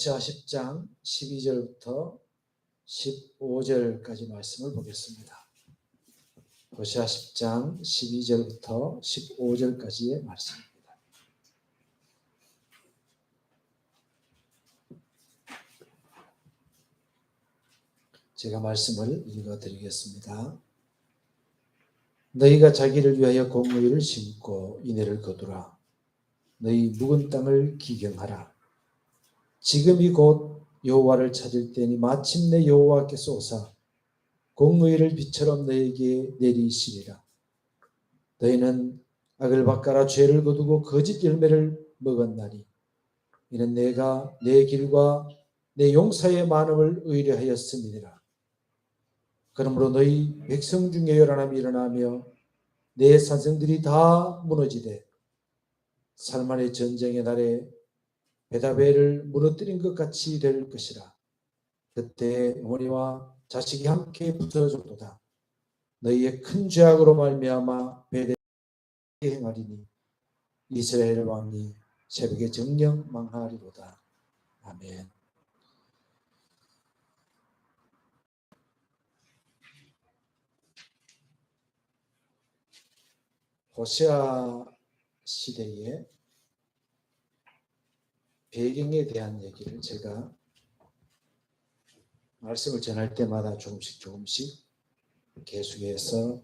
호세아 10장 12절부터 15절까지 말씀을 보겠습니다. 호세아 10장 12절부터 15절까지의 말씀입니다. 제가 말씀을 읽어드리겠습니다. 너희가 자기를 위하여 공의를 심고 인애를 거두라. 너희 묵은 땅을 기경하라. 지금이 곧 여호와를 찾을 때니 마침내 여호와께서 오사 공의를 빛처럼 너희에게 내리시리라. 너희는 악을 바꿔라. 죄를 거두고 거짓 열매를 먹었나니 이는 내가 내 길과 내 용사의 많음을 의뢰하였음이니라. 그러므로 너희 백성 중에 요란함이 일어나며 내 산성들이 다 무너지되 살만의 전쟁의 날에 베다벨을 무너뜨린 것 같이 될 것이라. 그때 어머니와 자식이 함께 부서졌도다. 너희의 큰 죄악으로 말미암아 베델에 행하리니 이스라엘 왕이 새벽에 정령 망하리로다. 아멘. 호세아 시대의 배경에 대한 얘기를 제가 말씀을 전할 때마다 조금씩 계속해서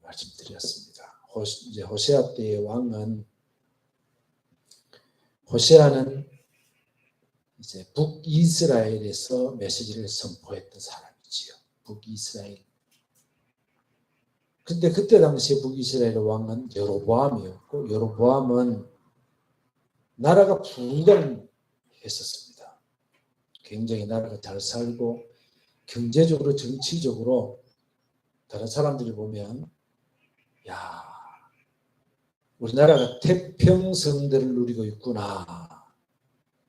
말씀드렸습니다. 이제 호세아 때의 왕은, 호세아는 이제 북이스라엘에서 메시지를 선포했던 사람이지요. 북이스라엘. 근데 그때 당시에 북이스라엘 왕은 여로보암이었고, 여로보암은 나라가 부강했었습니다. 굉장히 나라가 잘 살고 경제적으로 정치적으로 다른 사람들이 보면 야, 우리나라가 태평성대를 누리고 있구나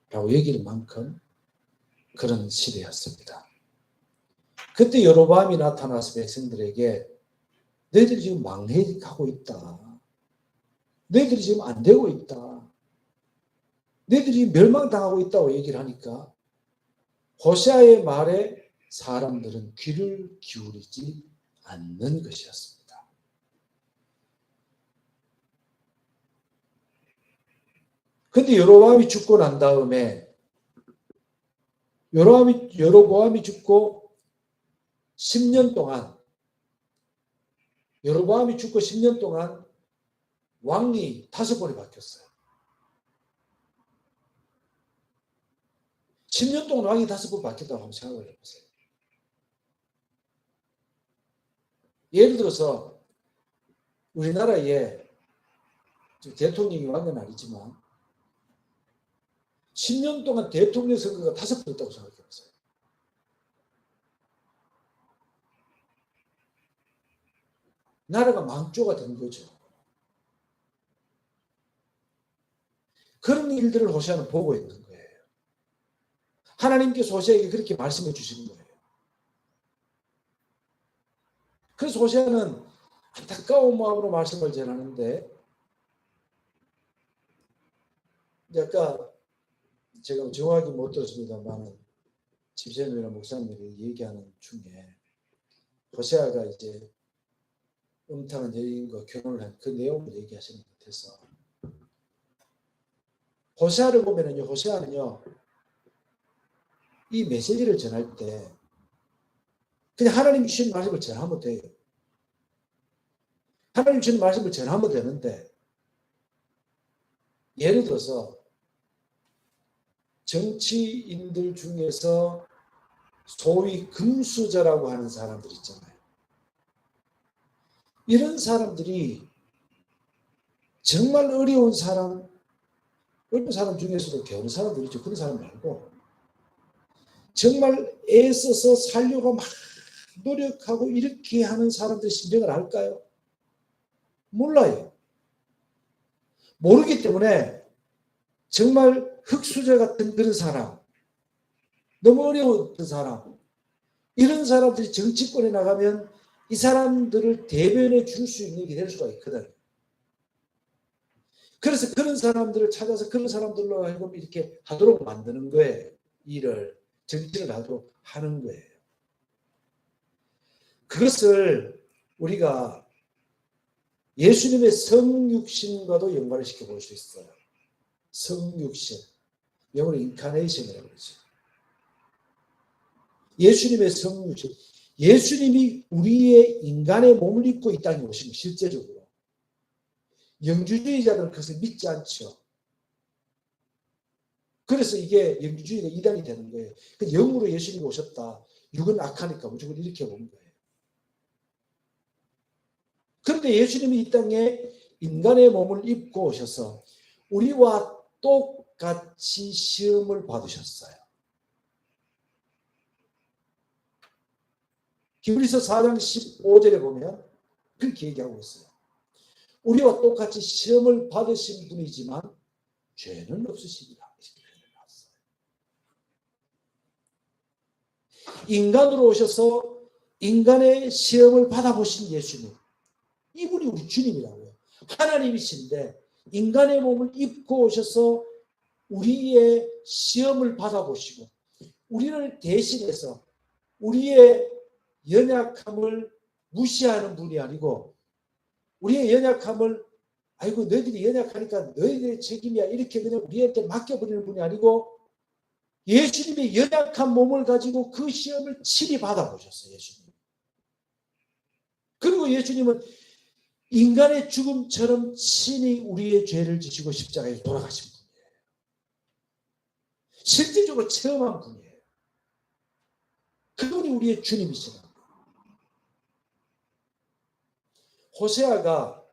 라고 얘기할 만큼 그런 시대였습니다. 그때 여로보암이 나타나서 백성들에게 너희들이 지금 망해가고 있다. 너희들이 지금 안 되고 있다. 너희들이 멸망당하고 있다고 얘기를 하니까 호세아의 말에 사람들은 귀를 기울이지 않는 것이었습니다. 그런데 여로보암이 죽고 난 다음에 여로보암이 죽고 10년 동안 여로보암이 죽고 10년 동안 왕이 5번이 바뀌었어요. 10년 동안 왕이 5번 바뀌었다고 한번 생각을 해보세요. 예를 들어서 우리나라에 대통령이 왕은 아니지만 10년 동안 대통령 선거가 5번 있다고 생각해보세요. 나라가 망조가 된 거죠. 그런 일들을 호세아는 보고 있는 거예요. 하나님께서 호세아에게 그렇게 말씀해 주시는 거예요. 그래서 호세아는 안타까운 마음으로 말씀을 전하는데, 아까 제가 정확히 못 들었습니다만 집사님이나 목사님이 얘기하는 중에 호세아가 이제 음탕한 여인과 결혼을 한 그 내용을 얘기하시는 것 같아서, 호세아를 보면은요, 호세아는요, 이 메시지를 전할 때 그냥 하나님이 주신 말씀을 전하면 돼요. 하나님 주신 말씀을 전하면 되는데, 예를 들어서 정치인들 중에서 소위 금수저라고 하는 사람들 있잖아요. 이런 사람들이 정말 어려운 사람 중에서도 게으른 사람들 있죠. 그런 사람 말고 정말 애써서 살려고 막 노력하고 이렇게 하는 사람들 심정을 알까요? 몰라요. 모르기 때문에 정말 흙수저 같은 그런 사람, 너무 어려운 사람, 이런 사람들이 정치권에 나가면 이 사람들을 대변해 줄 수 있는 게 될 수가 있거든. 그래서 그런 사람들을 찾아서 그런 사람들로 하여금 이렇게 하도록 만드는 거예요. 일을, 정치를 하도록 하는 거예요. 그것을 우리가 예수님의 성육신과도 연관을 시켜볼 수 있어요. 성육신, 영어로 인카네이션이라고 그러죠. 예수님의 성육신, 예수님이 우리의 인간의 몸을 입고 이 땅에 오신 거 실제적으로. 영주주의자들은 그것을 믿지 않죠. 그래서 이게 영주주의가 이단이 되는 거예요. 영으로 예수님이 오셨다. 육은 악하니까 무조건 이렇게 본 거예요. 그런데 예수님이 이 땅에 인간의 몸을 입고 오셔서 우리와 똑같이 시험을 받으셨어요. 히브리서 4장 15절에 보면 그렇게 얘기하고 있어요. 우리와 똑같이 시험을 받으신 분이지만 죄는 없으시리라. 이렇게 표현해놨어요. 인간으로 오셔서 인간의 시험을 받아보신 예수님. 이분이 우리 주님이라고요. 하나님이신데 인간의 몸을 입고 오셔서 우리의 시험을 받아보시고 우리를 대신해서 우리의 연약함을 무시하는 분이 아니고 우리의 연약함을 아이고 너희들이 연약하니까 너희들의 책임이야 이렇게 그냥 우리한테 맡겨버리는 분이 아니고 예수님의 연약한 몸을 가지고 그 시험을 친히 받아보셨어요. 예수님. 그리고 예수님은 인간의 죽음처럼 친히 우리의 죄를 지시고 십자가에 돌아가신 분이에요. 실질적으로 체험한 분이에요. 그분이 우리의 주님이시다. 호세아가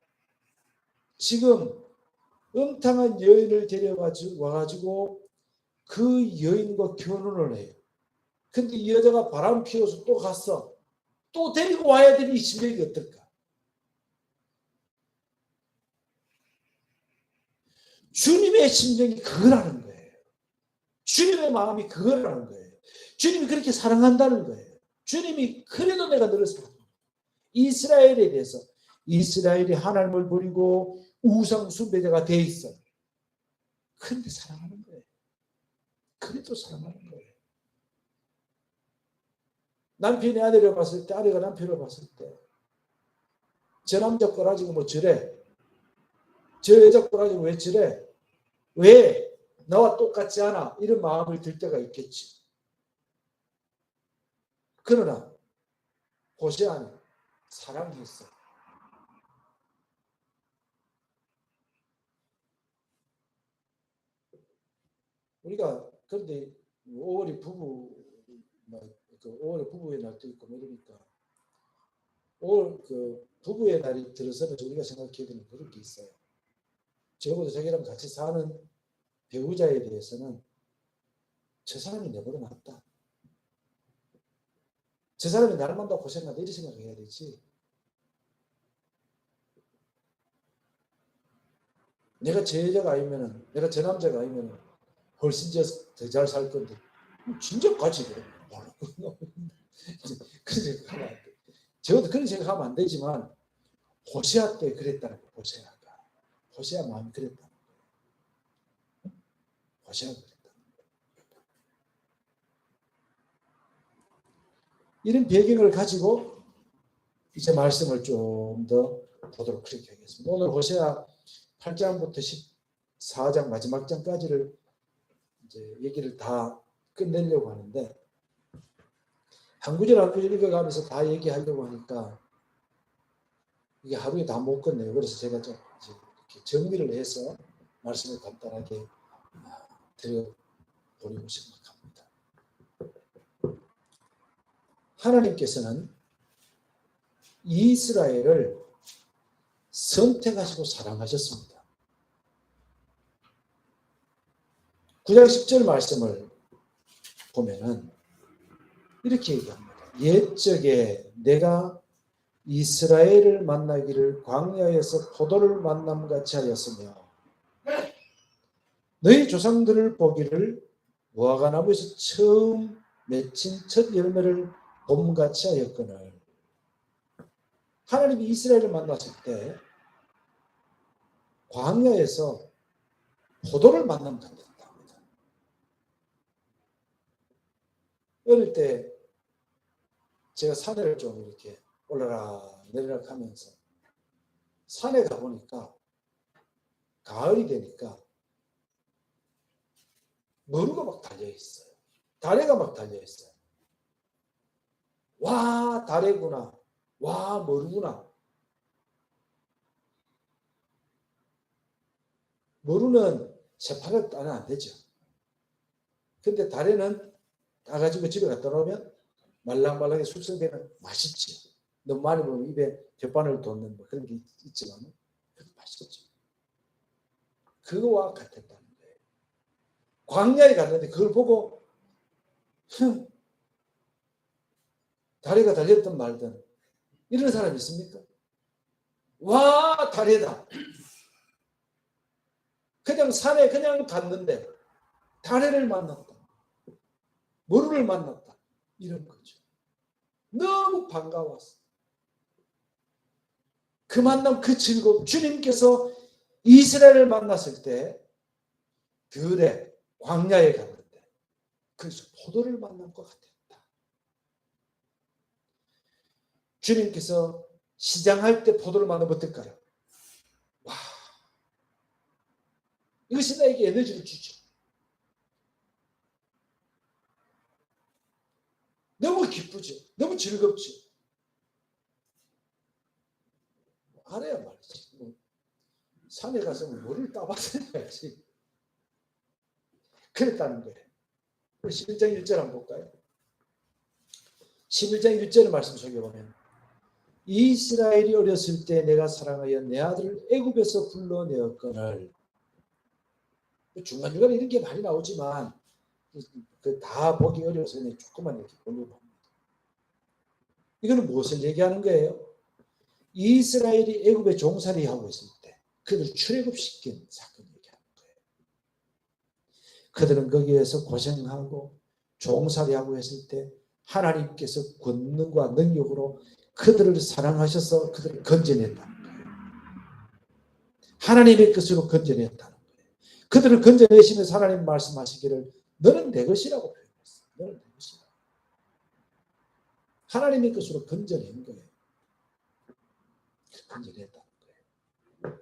지금 음탕한 여인을 데려와가지고 그 여인과 결혼을 해요. 근데 이 여자가 바람 피워서 또 갔어. 또 데리고 와야 되는 이 심정이 어떨까? 주님의 심정이 그거라는 거예요. 주님의 마음이 그거라는 거예요. 주님이 그렇게 사랑한다는 거예요. 주님이 그래도 내가 너를 사랑한다. 이스라엘에 대해서 이스라엘이 하나님을 버리고 우상 숭배자가 돼 있어. 그런데 사랑하는 거예요. 그래도 사랑하는 거예요. 남편이 아내를 봤을 때, 아내가 남편을 봤을 때, 저 남자 거 가지고 뭐 저래? 저 여자 거 가지고 왜 저래? 왜 나와 똑같지 않아? 이런 마음을 들 때가 있겠지. 그러나 호세아는 사랑했어. 우리가 그런데 5월이 부부의 날도 있고 이러니까 5월 그 부부의 날이 들어서는 우리가 생각해야 되는 그런 게 있어요. 적어도 자기랑 같이 사는 배우자에 대해서는 저 사람이 내보다 낫다. 저 사람이 나를 만나고 고생한다 이렇게 생각해야 되지. 내가 저 여자가 아니면은 내가 저 남자가 아니면은 훨씬 더 잘 살 건데 진짜 같이 그래. 그런 생각하면 안 돼. 적어도 그런 생각하면 안 되지만 호세아 때 그랬다는 거예요. 호세아 마음이 그랬다는 거예요. 호세아가 그랬다는 거예요. 이런 배경을 가지고 이제 말씀을 좀 더 보도록 그렇게 하겠습니다. 오늘 호세아 8장부터 14장 마지막 장까지를 이제 얘기를 다 끝내려고 하는데 한 구절 한 구절 읽어가면서 다 얘기하려고 하니까 이게 하루에 다 못 끝내요. 그래서 제가 좀 이렇게 정리를 해서 말씀을 간단하게 드려보려고 생각합니다. 하나님께서는 이스라엘을 선택하시고 사랑하셨습니다. 9장 10절 말씀을 보면은 이렇게 얘기합니다. 옛적에 내가 이스라엘을 만나기를 광야에서 포도를 만남같이 하였으며 너희 조상들을 보기를 무화과나무에서 처음 맺힌 첫 열매를 봄같이 하였거늘. 하나님이 이스라엘을 만났을 때 광야에서 포도를 만나면 된다 합니다. 어릴 때 제가 산을 좀 이렇게 올라라 내리락 하면서 산에 가보니까 가을이 되니까 머루가 막 달려있어요. 다래가 막 달려있어요. 와, 다래구나. 와, 머루구나. 머루는 새파랗게 따면 안 되죠. 근데 다래는 따가지고 집에 갖다 놓으면 말랑말랑하게 숙성되면 맛있지. 너무 많이 보면 입에 혓바늘 돋는 뭐 그런 게 있지만 맛있죠. 그거와 같았다는 거예요. 광야에 갔는데 그걸 보고 다리가 달렸든 말든 이런 사람 있습니까? 와, 다리다. 그냥 산에 그냥 갔는데 다리를 만났다. 머루를 만났다. 이런 거죠. 너무 반가웠어. 그 만남, 그 즐거움, 주님께서 이스라엘을 만났을 때 들에 광야에 갔는데 그래서 포도를 만난 것 같았다. 주님께서 시장할 때 포도를 만나면 어떨까요? 와, 이것이 나에게 에너지를 주죠. 너무 기쁘죠. 너무 즐겁죠. 알아야 말이지. 산에 가서 물을 따봤어야지. 그랬다는 거예요. 11장 1절 한번 볼까요? 11장 1절의 말씀 속에 보면 이스라엘이 어렸을 때 내가 사랑하여 내 아들을 애굽에서 불러내었거늘. 중간중간에 이런 게 많이 나오지만 다 보기 어려워서 조금만 이렇게 보려고 합니다. 이거는 무엇을 얘기하는 거예요? 이스라엘이 애굽에 종살이 하고 있을 때 그들을 출애굽시킨 사건을 얘기하는 거예요. 그들은 거기에서 고생하고 종살이하고 했을 때 하나님께서 권능과 능력으로 그들을 사랑하셔서 그들을 건져냈다는 거예요. 하나님의 것으로 건져냈다는 거예요. 그들을 건져내시면서 하나님 말씀하시기를 너는 내 것이라고 표현했어요. 너는 내 것이라고. 하나님의 것으로 건져낸 거예요. 건져냈다는 거예요.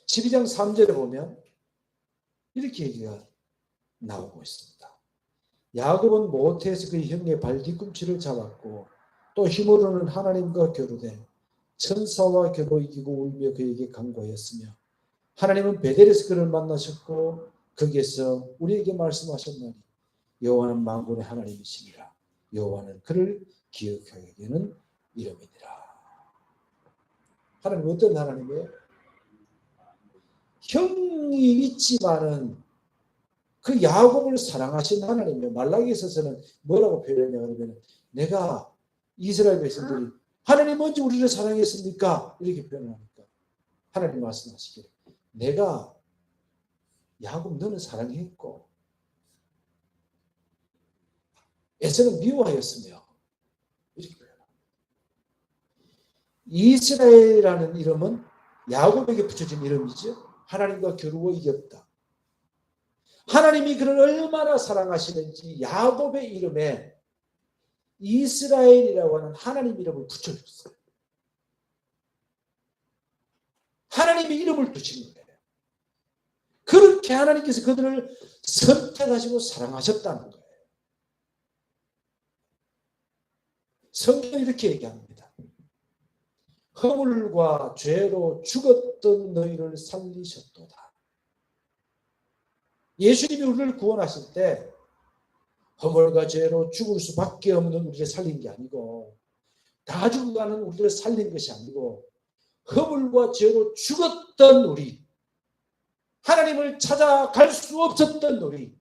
12장 3절에 보면 이렇게 얘기가 나오고 있습니다. 야곱은 모태에서 그의 형의 발 뒤꿈치를 잡았고 또 힘으로는 하나님과 교류돼 천사와 겨도 이기고 울며 그에게 간구하였으며 하나님은 베델에서 그를 만나셨고 거기에서 우리에게 말씀하셨나니 여호와는 만군의 하나님이시니라. 여호와는 그를 기억하게 하는 이름이니라. 하나님 어떤 하나님이에요? 형이 있지만은 그 야곱을 사랑하신 하나님이에요. 말라기서는 뭐라고 표현하냐 그러면 내가 이스라엘 백성들이 하나님 언제 우리를 사랑했습니까? 이렇게 표현하니까 하나님 말씀하시기를 내가 야곱 너는 사랑했고 에서는 미워하였으며 이렇게 표현합니다. 이스라엘이라는 이름은 야곱에게 붙여진 이름이죠. 하나님과 겨루어 이겼다. 하나님이 그를 얼마나 사랑하시는지 야곱의 이름에 이스라엘이라고 하는 하나님 이름을 붙여줬어요. 하나님의 이름을 붙인 거예요. 그렇게 하나님께서 그들을 선택하시고 사랑하셨다는 거예요. 성경은 이렇게 얘기합니다. 허물과 죄로 죽었던 너희를 살리셨도다. 예수님이 우리를 구원하실 때 허물과 죄로 죽을 수밖에 없는 우리를 살린 게 아니고 다 죽어가는 우리를 살린 것이 아니고 허물과 죄로 죽었던 우리, 하나님을 찾아갈 수 없었던 우리,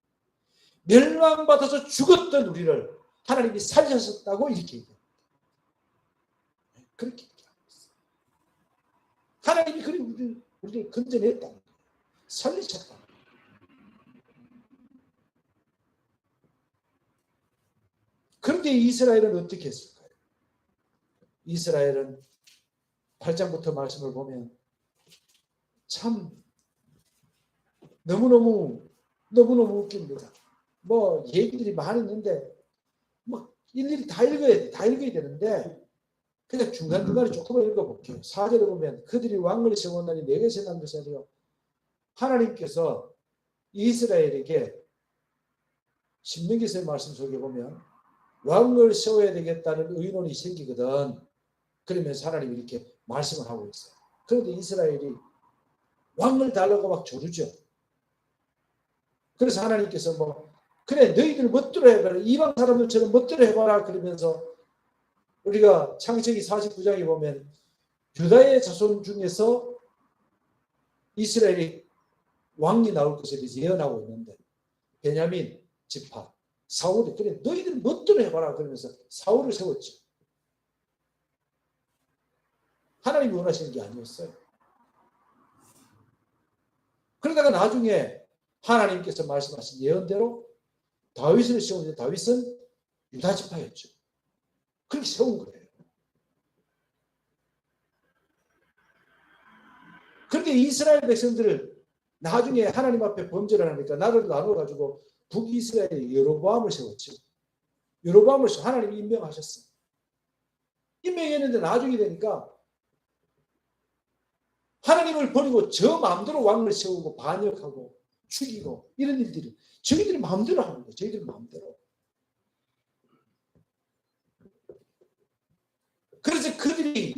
멸망받아서 죽었던 우리를 하나님이 살리셨다고 이렇게 얘기합니다. 그렇게 얘기하고 있어요. 하나님이 우리를 건져냈다는 거예요. 살리셨다는 거예요. 그런데 이스라엘은 어떻게 했을까요? 이스라엘은 8장부터 말씀을 보면 참 너무너무 웃깁니다. 뭐 얘기들이 많이 있는데 뭐 일일이 다 읽어야 되는데 그냥 중간중간에 조금만 읽어볼게요. 4절에 보면 그들이 왕을 세웠나니 내게 세난 것이 아니요 하나님께서 이스라엘에게 신명기서의 말씀 속에 보면 왕을 세워야 되겠다는 의논이 생기거든. 그러면서 하나님이 이렇게 말씀을 하고 있어요. 그런데 이스라엘이 왕을 달라고 막 조르죠. 그래서 하나님께서 뭐 그래 너희들 멋대로 해봐라. 이방 사람들처럼 멋대로 해봐라. 그러면서 우리가 창세기 49장에 보면 유다의 자손 중에서 이스라엘이 왕이 나올 것에 대해서 예언하고 있는데 베냐민 지파 사울이 그래 너희들 멋대로 해봐라. 그러면서 사울을 세웠죠. 하나님이 원하시는 게 아니었어요. 그러다가 나중에 하나님께서 말씀하신 예언대로 다윗을 세우는데 다윗은 유다 지파였죠. 그렇게 세운 거예요. 그런데 이스라엘 백성들을 나중에 하나님 앞에 범죄를 하니까 나라를 나눠가지고 북이스라엘의 여로보암을 세웠죠. 여로보암을 하나님이 임명하셨어요. 임명했는데 나중에 되니까 하나님을 버리고 저 마음대로 왕을 세우고 반역하고 죽이고 이런 일들이 저희들이 마음대로 하는 거예요. 저희들이 마음대로. 그래서 그들이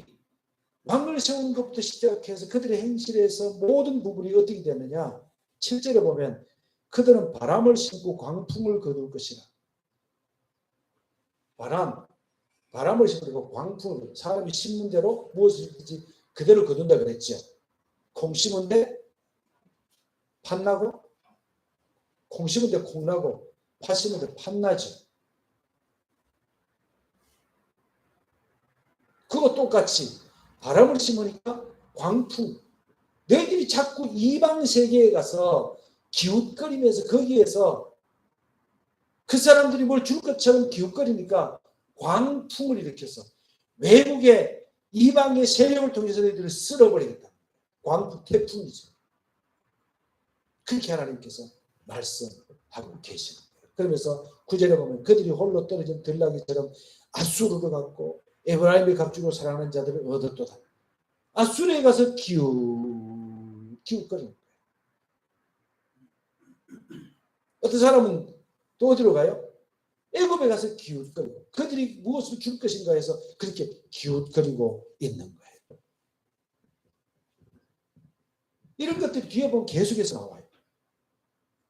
왕을 세우는 것부터 시작해서 그들의 행실에서 모든 부분이 어떻게 되느냐. 7절에 보면 그들은 바람을 심고 광풍을 거둘 것이라. 바람을 심고 광풍을 사람이 심는 대로 무엇이든지 그대로 거둔다 그랬죠. 콩 심은데 팥 나고 콩 심은데 콩 나고 팥 심은데 팥 나죠. 그거 똑같이 바람을 심으니까 광풍. 너희들이 자꾸 이방 세계에 가서 기웃거리면서 거기에서 그 사람들이 뭘 줄 것처럼 기웃거리니까 광풍을 일으켜서 외국의 이방의 세력을 통해서 너희들을 쓸어버리겠다. 광풍 태풍이죠. 그렇게 하나님께서 말씀하고 계시는 거예요. 그러면서 9절에 보면 그들이 홀로 떨어진 들나귀처럼 아수르로 갔고 에브라임의 각주로 살아가는 자들을 얻었도다. 아수르에 가서 기웃거리는 거예요. 어떤 사람은 또 어디로 가요? 애굽에 가서 기웃거리고 그들이 무엇을 줄 것인가 해서 그렇게 기웃거리고 있는 거예요. 이런 것들이 뒤에 보면 계속해서 나와요.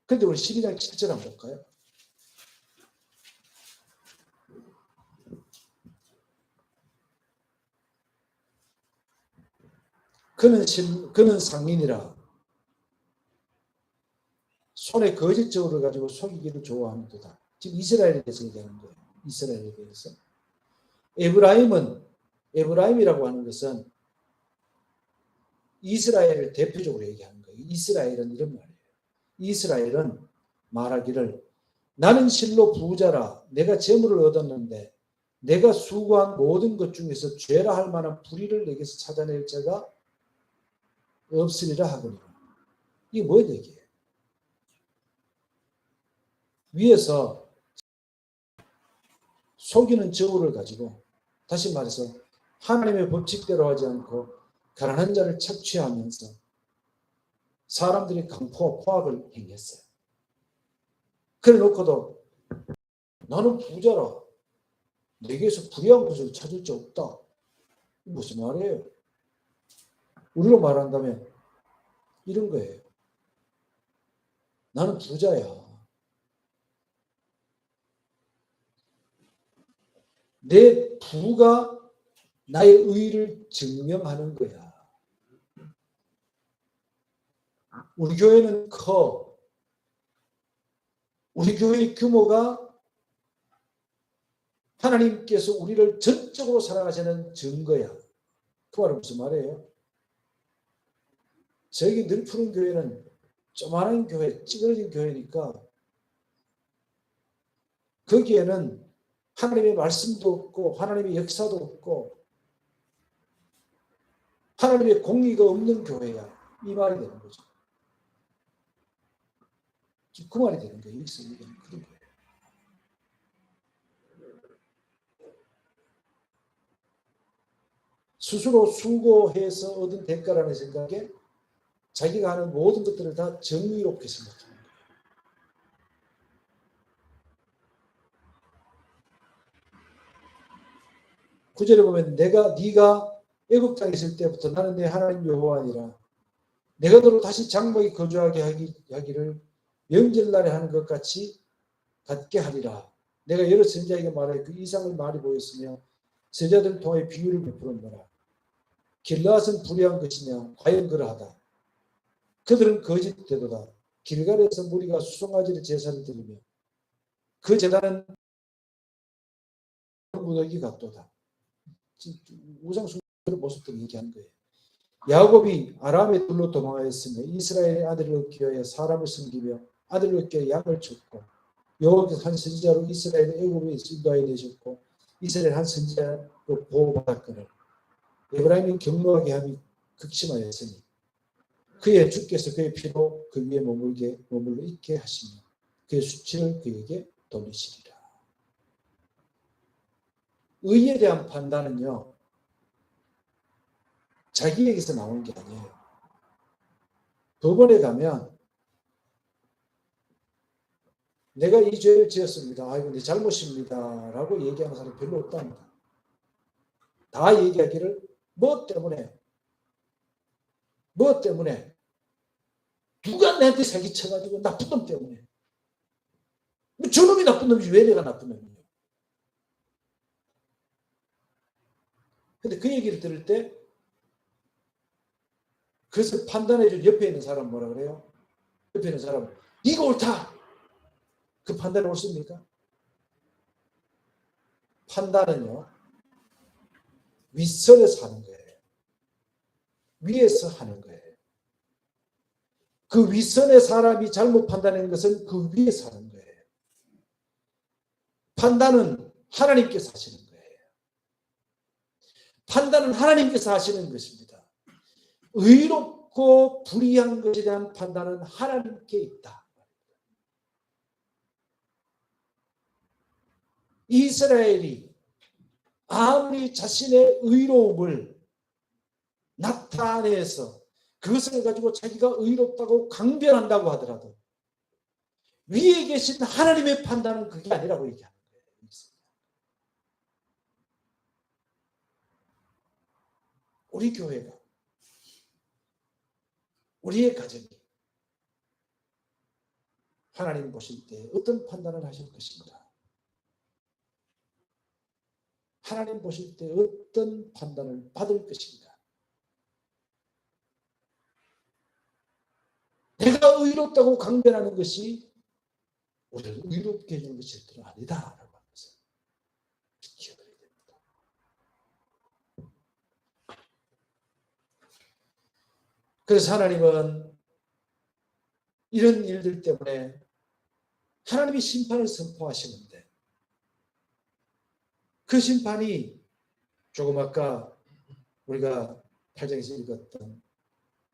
그런데 우리 12장 7절 한번 볼까요? 그는 상인이라 손에 거짓 저울을 가지고 속이기를 좋아하는도다. 지금 이스라엘에 대해서 얘기하는 거예요. 이스라엘에 대해서. 에브라임이라고 하는 것은 이스라엘을 대표적으로 얘기하는 거예요. 이스라엘은 이런 말이에요. 이스라엘은 말하기를 나는 실로 부자라 내가 재물을 얻었는데 내가 수고한 모든 것 중에서 죄라 할 만한 불의를 내게서 찾아낼 자가 없으리라 하거니와. 이게 뭐에 얘기해요? 위에서 속이는 저울을 가지고 다시 말해서 하나님의 법칙대로 하지 않고 가난한 자를 착취하면서 사람들이 포악을 행했어요. 그래 놓고도 나는 부자라 내게서 불의한 것을 찾을 수 없다. 무슨 말이에요? 우리로 말한다면 이런 거예요. 나는 부자야. 내 부가 나의 의를 증명하는 거야. 우리 교회는 커. 우리 교회의 규모가 하나님께서 우리를 전적으로 사랑하시는 증거야. 그 말은 무슨 말이에요? 저에게 늘 푸른 교회는 조그마한 교회, 찌그러진 교회니까 거기에는 하나님의 말씀도 없고 하나님의 역사도 없고 하나님의 공의가 없는 교회야. 이 말이 되는 거죠. 그 말이 되는 거예요. 여기서 얘기하는 그런 거예요. 스스로 수고해서 얻은 대가라는 생각에 자기가 하는 모든 것들을 다 정의롭게 생각합니다. 9절에 보면 네가 애굽 땅에 있을 때부터 나는 내 하나님 여호와니라. 내가 너로 다시 장막에 거주하게 하기를 명절날에 하는 것 같이 갖게 하리라. 내가 여러 선지자에게 말하여 그 이상을 말이 보였으며 선지자들을 통해 비유를 베풀었노라. 길라앗은 불의한 것이냐? 과연 그러하다. 그들은 거짓되도다. 길갈에서 무리가 수송아지의 제사를 드리며 그 제단은 무더기 같도다. 우상숭배의 모습들을 얘기하는 거예요. 야곱이 아람의 둘로 도망하였으며 이스라엘의 아들을 얻기 위하여 사람을 섬기며 아들을 얻기 위하여 양을 쳤고 여호와께서 한 선지자로 이스라엘의 애굽에 인도하여 내셨고 이스라엘 한 선지자로 보호받았거늘 에브라임이 경노하게 함이 극심하였으니 그의 주께서 그의 피로 그 위에 머물러 있게 하시며 그의 수치를 그에게 돌리시리라. 의에 대한 판단은요, 자기에게서 나온 게 아니에요. 법원에 가면 내가 이 죄를 지었습니다. 아, 이거 내 잘못입니다. 라고 얘기하는 사람이 별로 없답니다. 다 얘기하기를 뭐 때문에 누가 내한테 사기쳐가지고 나쁜 놈 때문에 저놈이 나쁜 놈이지 왜 내가 나쁜 놈이에요. 근데 그 얘기를 들을 때 그것을 판단해줄 옆에 있는 사람 뭐라 그래요? 옆에 있는 사람은 이거 옳다. 그 판단이 옳습니까? 판단은요, 윗선에서 하는 거예요. 위에서 하는 거예요. 그 윗선의 사람이 잘못 판단하는 것은 그 위에서 하는 거예요. 판단은 하나님께서 하시는 거예요. 판단은 하나님께서 하시는 것입니다. 의롭고 불의한 것에 대한 판단은 하나님께 있다. 이스라엘이 아무리 자신의 의로움을 나타내서 그것을 가지고 자기가 의롭다고 강변한다고 하더라도 위에 계신 하나님의 판단은 그게 아니라고 얘기하는 거예요. 우리 교회가, 우리의 가정이 하나님 보실 때 어떤 판단을 하실 것인가? 하나님 보실 때 어떤 판단을 받을 것인가? 내가 의롭다고 강변하는 것이 우리를 의롭게 해주는 것이 절대로 아니다라고 하는 것을 기억해야 됩니다. 그래서 하나님은 이런 일들 때문에 하나님이 심판을 선포하시는데 그 심판이 조금 아까 우리가 8장에서 읽었던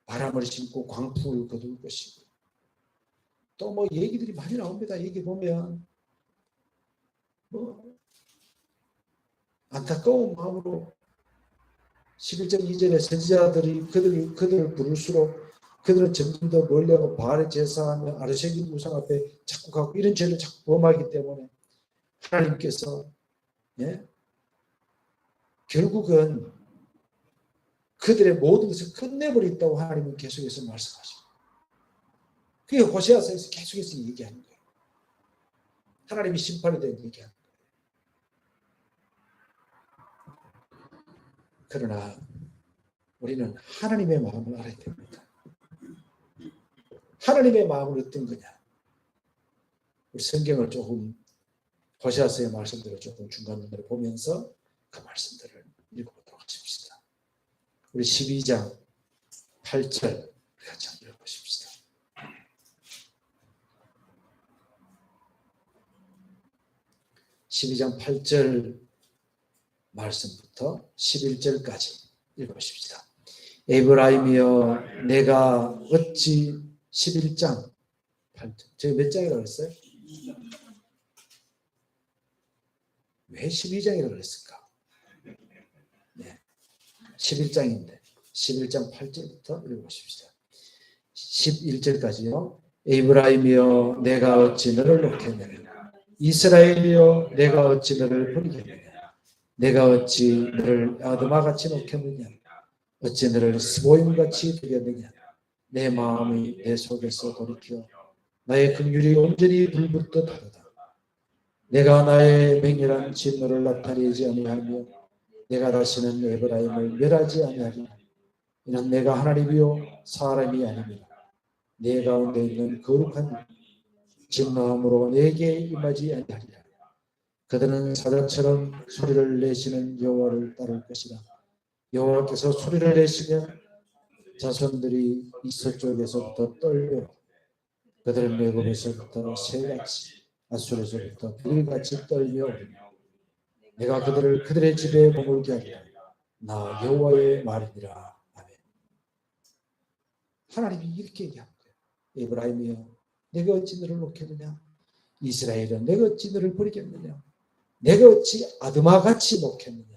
바람을 심고 광풍을 거둘 것이고 또 뭐 얘기들이 많이 나옵니다. 얘기 보면 뭐 안타까운 마음으로 11장 2절에 선지자들이 그들을 부를수록 그들은 점점 더 멀리하고 바알의 제사하며 아르세긴 우상 앞에 자꾸 가고 이런 죄를 자꾸 범하기 때문에 하나님께서 결국은 그들의 모든 것을 끝내버렸다고 하나님은 계속해서 말씀하십니다. 그게 호세아서에서 계속해서 얘기하는 거예요. 하나님이 심판에 대한 얘기하는 거예요. 그러나 우리는 하나님의 마음을 알아야 됩니다. 하나님의 마음은 어떤 거냐? 우리 성경을 조금 호세아서의 말씀들을 조금 중간중간에 보면서 그 말씀들을 읽어보도록 하십시다. 우리 12장 8절 같이 한번 읽어보십시다. 12장 8절 말씀부터 11절까지 읽어보십시다. 에브라임이여 내가 어찌 11장 8절 제가 몇 장이라고 했어요? 왜 12장이라고 그랬을까? 네, 11장인데 11장 8절부터 읽어보십시다. 11절까지요. 에브라임이여 내가 어찌 너를 놓겠느냐 이스라엘이여 내가 어찌 너를 버리겠느냐 내가 어찌 너를 아드마같이 놓겠느냐 어찌 너를 스보임같이 두겠느냐 내 마음이 내 속에서 돌이켜 나의 긍휼이 온전히 불붙듯 하도다. 내가 나의 맹렬한 진노를 나타내지 아니하며 내가 다시는 에브라임을 멸하지 아니하리라. 이는 내가 하나님이요 사람이 아닙니다. 내 가운데 있는 거룩한 진노함으로 내게 임하지 아니하리라. 그들은 사자처럼 소리를 내시는 여호와를 따를 것이라. 여호와께서 소리를 내시면 자손들이 이스 쪽에서부터 떨려 그들은 애굽에서부터 새같이 아수르에서부터 빌같이 떨며 내가 그들을 그들의 집에 머물게 하리라. 나 여호와의 말이니라. 아멘. 하나님이 이렇게 얘기하는 거예요. 에브라임이여 내가 어찌 너를 놓겠느냐 이스라엘은 내가 어찌 너를 버리겠느냐 내가 어찌 아드마같이 놓겠느냐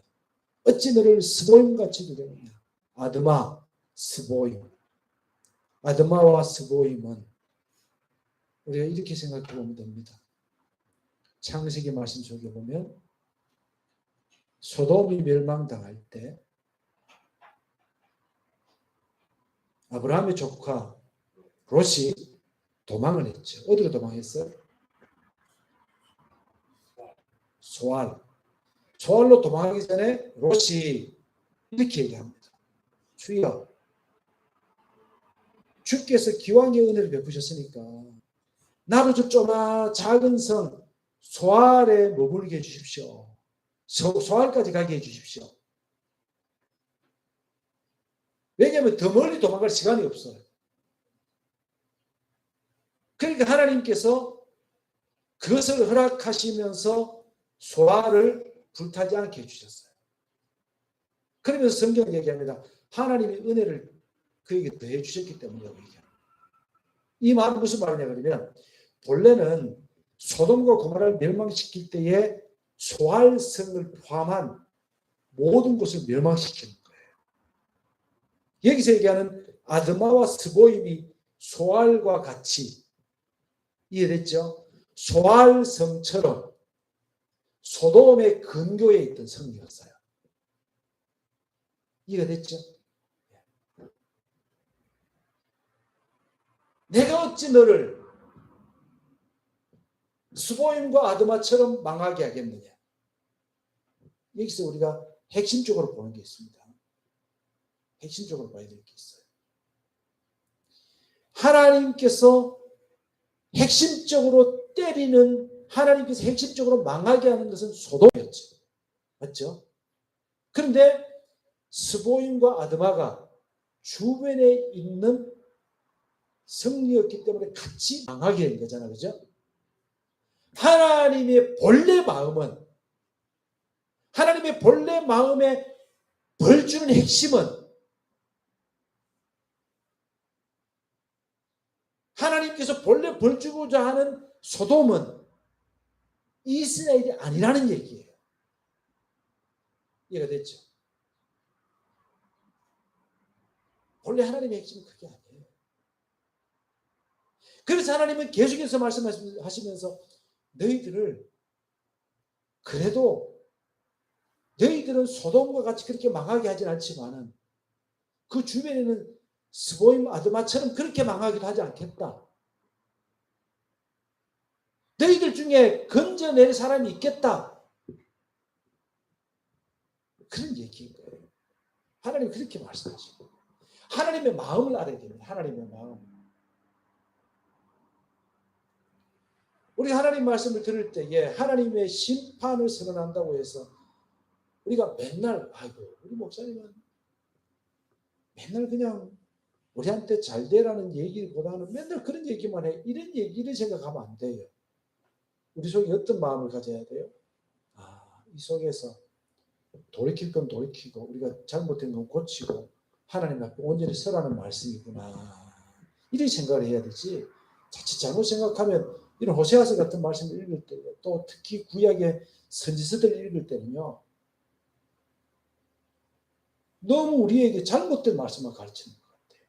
어찌 너를 스보임같이 두겠느냐. 아드마, 스보임. 아드마와 스보임은 우리가 이렇게 생각해 보면 됩니다. 창세기 말씀 속에 보면 소돔이 멸망당할 때 아브라함의 조카 롯이 도망을 했죠. 어디로 도망했어요? 소알로 도망하기 전에 롯이 이렇게 얘기합니다. 주여 주께서 기왕의 은혜를 베푸셨으니까 나로 저 조그마 작은 성 소알에 머물게 해주십시오. 소알까지 가게 해주십시오. 왜냐하면 더 멀리 도망갈 시간이 없어요. 그러니까 하나님께서 그것을 허락하시면서 소알을 불타지 않게 해주셨어요. 그러면서 성경이 얘기합니다. 하나님의 은혜를 그에게 더해 주셨기 때문이라고 얘기합니다. 이 말은 무슨 말이냐 그러면 본래는 소돔과 고모라를 멸망시킬 때에 소알성을 포함한 모든 것을 멸망시키는 거예요. 여기서 얘기하는 아드마와 스보임이 소알과 같이 이해됐죠? 소알성처럼 소돔의 근교에 있던 성이었어요. 이해됐죠? 내가 어찌 너를 스보임과 아드마처럼 망하게 하겠느냐. 여기서 우리가 핵심적으로 보는 게 있습니다. 핵심적으로 봐야 될 게 있어요. 하나님께서 핵심적으로 때리는 하나님께서 핵심적으로 망하게 하는 것은 소돔이었죠. 맞죠? 그런데 스보임과 아드마가 주변에 있는 성리였기 때문에 같이 망하게 된 거잖아요. 그죠? 하나님의 본래 마음은 하나님의 본래 마음에 벌 주는 핵심은 하나님께서 본래 벌 주고자 하는 소돔은 이스라엘이 아니라는 얘기예요. 이해가 됐죠? 본래 하나님의 핵심은 그게 아니에요. 그래서 하나님은 계속해서 말씀하시면서 너희들을 그래도 너희들은 소돔과 같이 그렇게 망하게 하진 않지만은 그 주변에는 스보임 아드마처럼 그렇게 망하기도 하지 않겠다. 너희들 중에 건져낼 사람이 있겠다. 그런 얘기인 거예요. 하나님 그렇게 말씀하시고 하나님의 마음을 알아야 됩니다. 하나님의 마음. 우리 하나님 말씀을 들을 때에 하나님의 심판을 선언한다고 해서 우리가 맨날 아이고 우리 목사님은 맨날 그냥 우리한테 잘 되라는 얘기보다는 맨날 그런 얘기만 해. 이런 생각하면 안 돼요. 우리 속에 어떤 마음을 가져야 돼요? 이 속에서 돌이킬 건 돌이키고 우리가 잘못된 건 고치고 하나님 앞에 온전히 서라는 말씀이구나. 이런 생각을 해야 되지. 자칫 잘못 생각하면 이런 호세아서 같은 말씀을 읽을 때, 또 특히 구약의 선지서들을 읽을 때는요, 너무 우리에게 잘못된 말씀을 가르치는 것 같아요.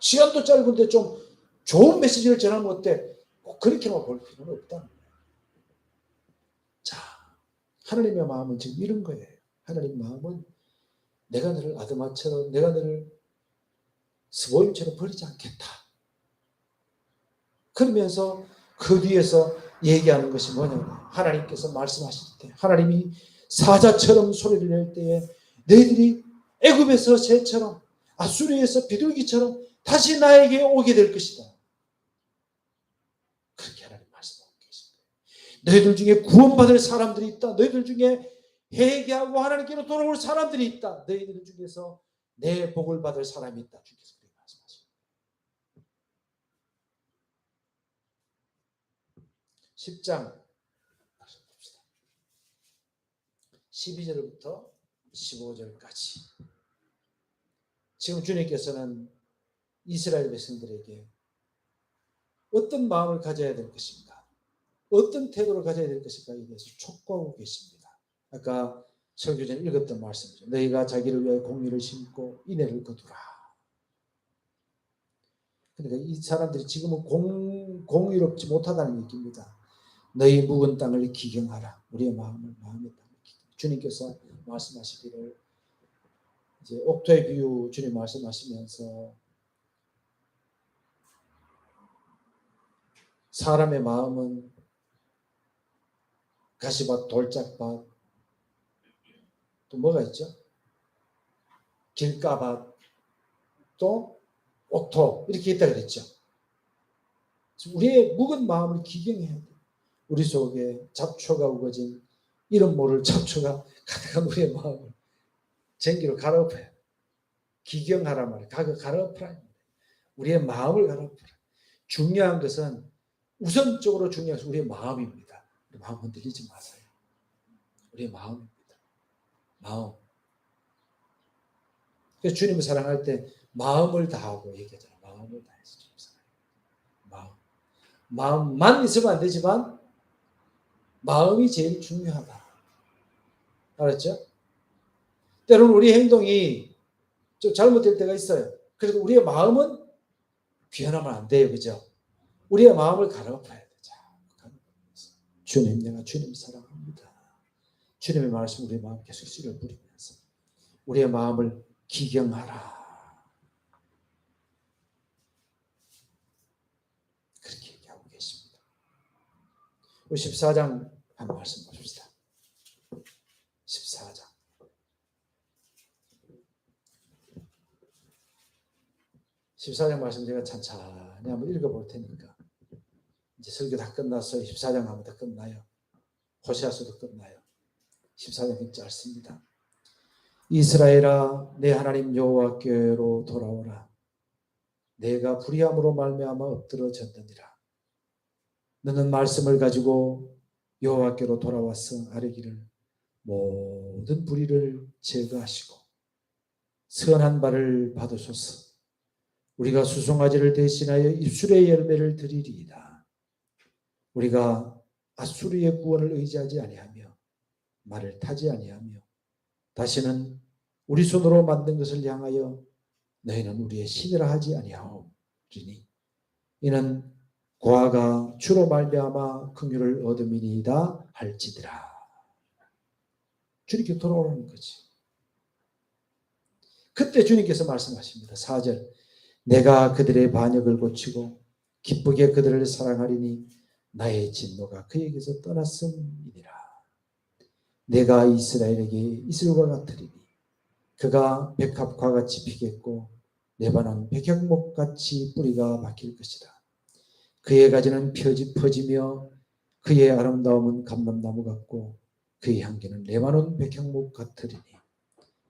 시간도 짧은데 좀 좋은 메시지를 전하면 어때? 꼭 그렇게만 볼 필요는 없다는 거예요. 자, 하나님의 마음은 지금 이런 거예요. 하나님 마음은 내가 너를 아드마처럼, 내가 너를 스보임처럼 버리지 않겠다. 그러면서 그 뒤에서 얘기하는 것이 뭐냐면, 하나님께서 말씀하실 때, 하나님이 사자처럼 소리를 낼 때에 너희들이 애굽에서 새처럼, 아수르에서 비둘기처럼 다시 나에게 오게 될 것이다. 그렇게 하나님 말씀하고 계신 거예요. 너희들 중에 구원받을 사람들이 있다. 너희들 중에 회개하고 하나님께로 돌아올 사람들이 있다. 너희들 중에서 내 복을 받을 사람이 있다. 주께서 그렇게 말씀하십니다. 10장 12절부터 15절까지. 지금 주님께서는 이스라엘 백성들에게 어떤 마음을 가져야 될 것인가, 어떤 태도를 가져야 될 것인가에 대해서 촉구하고 계십니다. 아까 설교 전에 읽었던 말씀이죠. 너희가 자기를 위하여 공의를 심고 인애를 거두라. 그러니까 이 사람들이 지금은 공의롭지 못하다는 얘기입니다. 너희 묵은 땅을 기경하라. 우리의 마음의 땅을 기경. 주님께서 말씀하시기를, 이제 옥토의 비유 주님 말씀하시면서 사람의 마음은 가시밭, 돌짝밭, 또 뭐가 있죠? 길가밭, 또 옥토, 이렇게 있다 그랬죠. 우리의 묵은 마음을 기경해야 돼요. 우리 속에 잡초가 우거진 이름 모를 잡초가 가득한 우리의 마음을 전기로 갈아엎어요. 기경하라 말이에요. 갈아엎으라. 우리의 마음을 갈아엎으라. 중요한 것은, 우선적으로 중요한 것은 우리의 마음입니다. 우리 마음 흔들리지 마세요. 우리의 마음입니다. 마음. 그래서 주님을 사랑할 때 마음을 다하고 얘기하잖아요. 마음을 다해서 주님 사랑해요. 마음만 있으면 안 되지만 마음이 제일 중요하다. 알았죠? 때로는 우리 행동이 좀 잘못될 때가 있어요. 그래도 우리의 마음은 변하면 안 돼요. 그죠? 우리의 마음을 갈아엎어야 되죠. 주님, 내가 주님 사랑합니다. 주님의 말씀 우리의 마음 계속 씨를 뿌리면서 우리의 마음을 기경하라. 그렇게 얘기하고 계십니다. 14장 한 말씀 봅시다. 14장. 14장 말씀 제가 찬찬히 한번 읽어볼 테니까. 이제 설교 다 끝났어요. 14장 하면 다 끝나요. 호세아서도 끝나요. 14장이 짧습니다. 이스라엘아, 내 하나님 여호와께로 돌아오라. 내가 불의함으로 말미암아 엎드러졌느니라. 너는 말씀을 가지고 여호와께로 돌아와서 아뢰기를, 모든 불의를 제거하시고 선한 바를 받으소서. 우리가 수송아지를 대신하여 입술의 열매를 드리리이다. 우리가 아수르의 구원을 의지하지 아니하며 말을 타지 아니하며 다시는 우리 손으로 만든 것을 향하여 너희는 우리의 신이라 하지 아니하오리니 이는 고아가 주로 말미암아 긍휼을 얻음이니이다 할지니라. 주님께 돌아오라는 거지. 그때 주님께서 말씀하십니다. 4절. 내가 그들의 반역을 고치고 기쁘게 그들을 사랑하리니 나의 진노가 그에게서 떠났음이니라. 내가 이스라엘에게 이슬과 같으리니 그가 백합과 같이 피겠고 레바논 백향목 같이 뿌리가 박힐 것이다. 그의 가지는 퍼지며 그의 아름다움은 감람나무 같고 그의 향기는 레바논 백향목 같으리니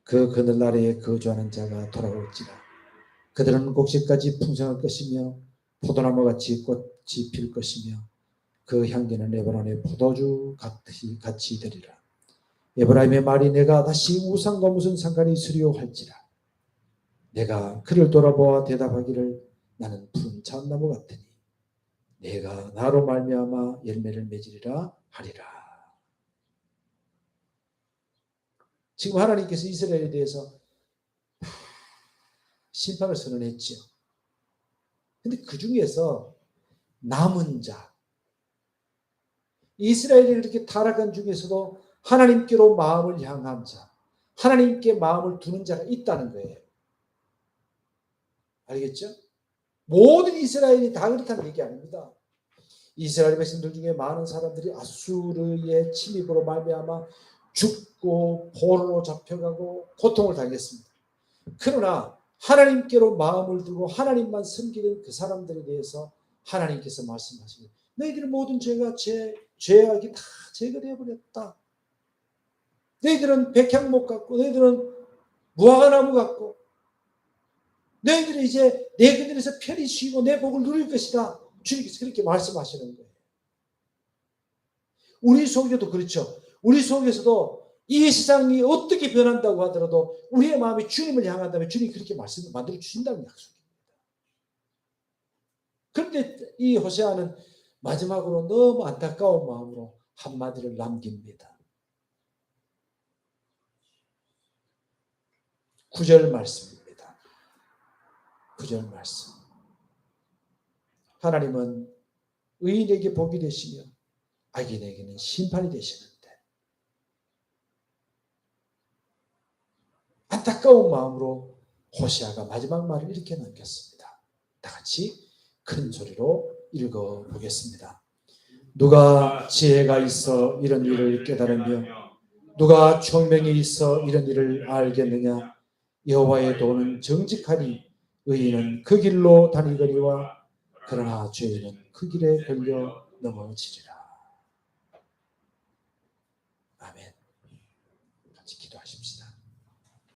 그 그늘 아래에 거주하는 자가 돌아올지라. 그들은 곡식까지 풍성할 것이며 포도나무같이 꽃이 필 것이며 그 향기는 레바논의 포도주 같이 되리라. 에브라임의 말이 내가 다시 우상과 무슨 상관이 있으리요 할지라. 내가 그를 돌아보아 대답하기를 나는 푸른 참나무 같으니 내가 나로 말미암아 열매를 맺으리라 하리라. 지금 하나님께서 이스라엘에 대해서 심판을 선언했지요. 근데 그 중에서 남은 자, 이스라엘이 이렇게 타락한 중에서도 하나님께로 마음을 향한 자, 하나님께 마음을 두는 자가 있다는 거예요. 알겠죠? 모든 이스라엘이 다 그렇다는 얘기 아닙니다. 이스라엘 백성들 중에 많은 사람들이 아수르의 침입으로 말미암아 죽고 포로로 잡혀가고 고통을 당했습니다. 그러나 하나님께로 마음을 두고 하나님만 섬기는 그 사람들에 대해서 하나님께서 말씀하시고 너희들의 모든 죄악이 다 제거되어 버렸다. 너희들은 백향목 같고 너희들은 무화과나무 같고 너희들이 이제 내 그늘에서 편히 쉬고 내 복을 누릴 것이다. 주님께서 그렇게 말씀하시는 거예요. 우리 속에도 그렇죠. 우리 속에서도 이 세상이 어떻게 변한다고 하더라도 우리의 마음이 주님을 향한다면 주님이 그렇게 말씀을 만들어 주신다는 약속입니다. 그런데 이 호세아는 마지막으로 너무 안타까운 마음으로 한마디를 남깁니다. 9절 말씀입니다. 9절 말씀. 하나님은 의인에게 복이 되시며 악인에게는 심판이 되시는데 안타까운 마음으로 호세아가 마지막 말을 이렇게 남겼습니다. 다 같이 큰 소리로 읽어보겠습니다. 누가 지혜가 있어 이런 일을 깨달으며 누가 총명이 있어 이런 일을 알겠느냐. 여호와의 도는 정직하니 의인은 그 길로 다니거니와 그러나 죄인은 그 길에 걸려 넘어지리라.